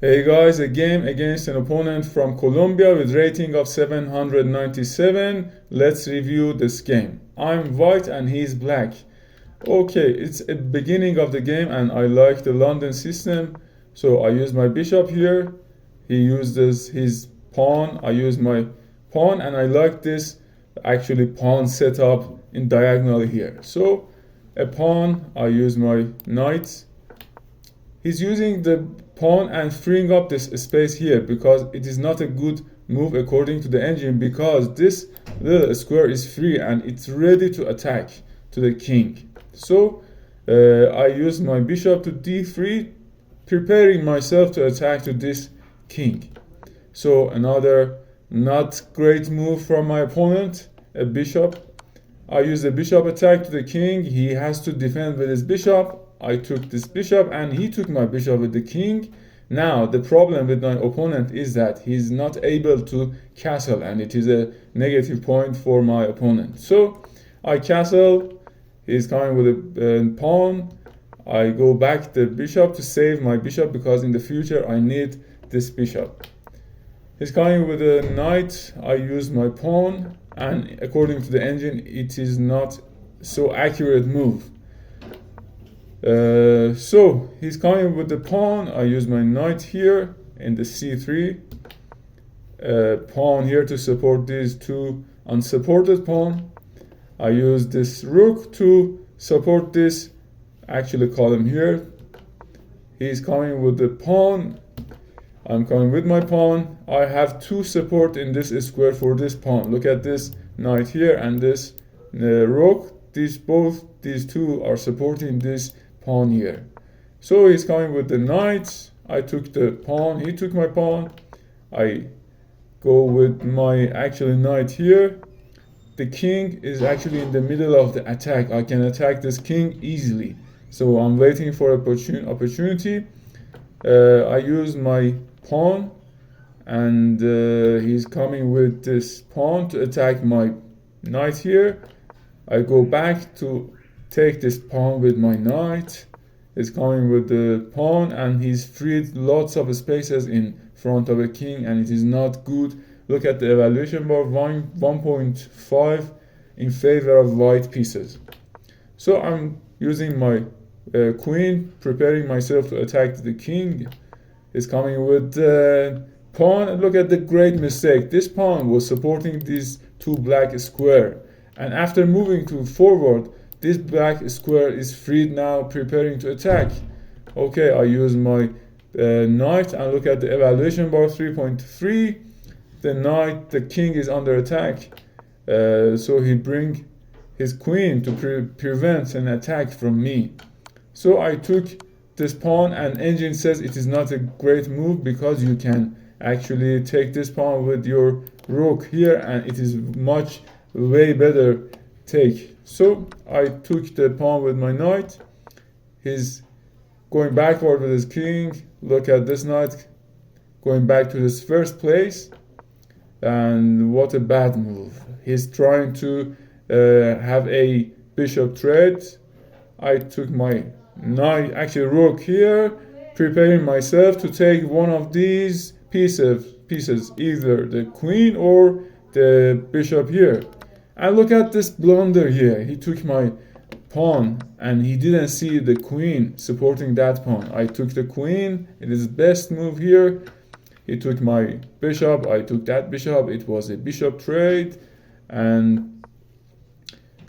Hey guys, a game against an opponent from Colombia with rating of 797. Let's review this game. I'm white and he's black. Okay, it's a beginning of the game and I like the London system. So I use my bishop here. He uses his pawn. I use my pawn and I like this actually pawn setup in diagonal here. So a pawn, I use my knight. He's using the pawn and freeing up this space here because it is not a good move according to the engine, because this little square is free and it's ready to attack to the king. So I use my bishop to d3, preparing myself to attack to this king. So another not great move from my opponent, a bishop. I use the bishop attack to the king. He has to defend with his bishop. I took this bishop and he took my bishop with the king. Now the problem with my opponent is that he's not able to castle and it is a negative point for my opponent. So I castle, he's coming with a pawn. I go back the bishop to save my bishop because in the future I need this bishop. He's coming with a knight. I use my pawn and according to the engine it is not so accurate move. So he's coming with the pawn. I use my knight here in the c3, pawn here to support these two unsupported pawn. I use this rook to support this actually column here. He's coming with the pawn. I'm coming with my pawn. I have two support in this square for this pawn. Look at this knight here and this rook. These two are supporting this pawn here. So he's coming with the knight. I took the pawn, he took my pawn. I go with my actually knight here. The king is actually in the middle of the attack. I can attack this king easily. So I'm waiting for opportunity. I use my pawn and he's coming with this pawn to attack my knight here. I go back to take this pawn with my knight. He's coming with the pawn and he's freed lots of spaces in front of a king and it is not good. Look at the evaluation bar, 1.5 in favor of white pieces. So I'm using my queen, preparing myself to attack the king. He's coming with the pawn. Look at the great mistake. This pawn was supporting these two black square, and after moving to forward, this black square is freed now, preparing to attack. Okay, I use my knight and look at the evaluation bar, 3.3. The knight, the king is under attack. So he bring his queen to prevent an attack from me. So I took this pawn and engine says it is not a great move because you can actually take this pawn with your rook here and it is much way better take. So I took the pawn with my knight. He's going backward with his king. Look at this knight going back to his first place. And what a bad move. He's trying to have a bishop trade. I took my knight, actually rook here, preparing myself to take one of these pieces, either the queen or the bishop here. And look at this blunder here. He took my pawn and he didn't see the queen supporting that pawn. I took the queen. It is best move here. He took my bishop. I took that bishop. It was a bishop trade. And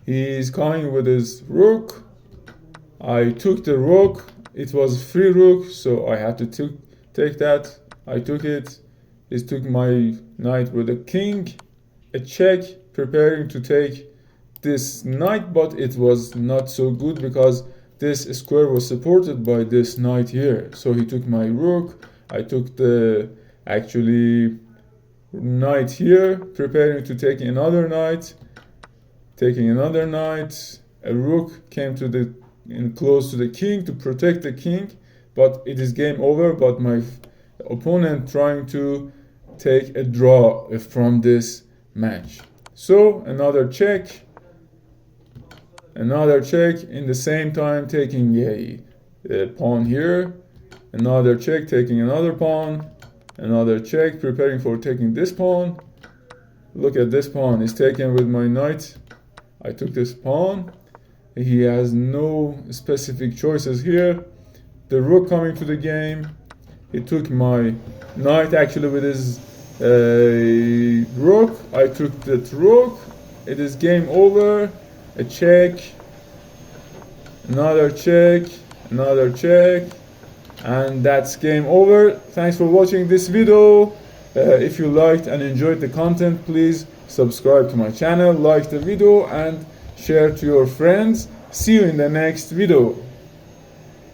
he's coming with his rook. I took the rook. It was free rook, so I had to take that. I took it. He took my knight with a king. A check, preparing to take this knight, but it was not so good because this square was supported by this knight here. So he took my rook. I took the actually knight here, preparing to take another knight. Taking another knight. A rook came to the close to the king to protect the king, but it is game over. But my opponent trying to take a draw from this match. So another check in the same time, taking a pawn here, another check, taking another pawn, another check, preparing for taking this pawn. Look at this pawn, is taken with my knight. I took this pawn. He has no specific choices here. The rook coming to the game. He took my knight actually with his rook. I took that rook. It is game over. A check, another check, another check, and that's game over. Thanks for watching this video. If you liked and enjoyed the content, please subscribe to my channel, like the video, and share to your friends. See you in the next video.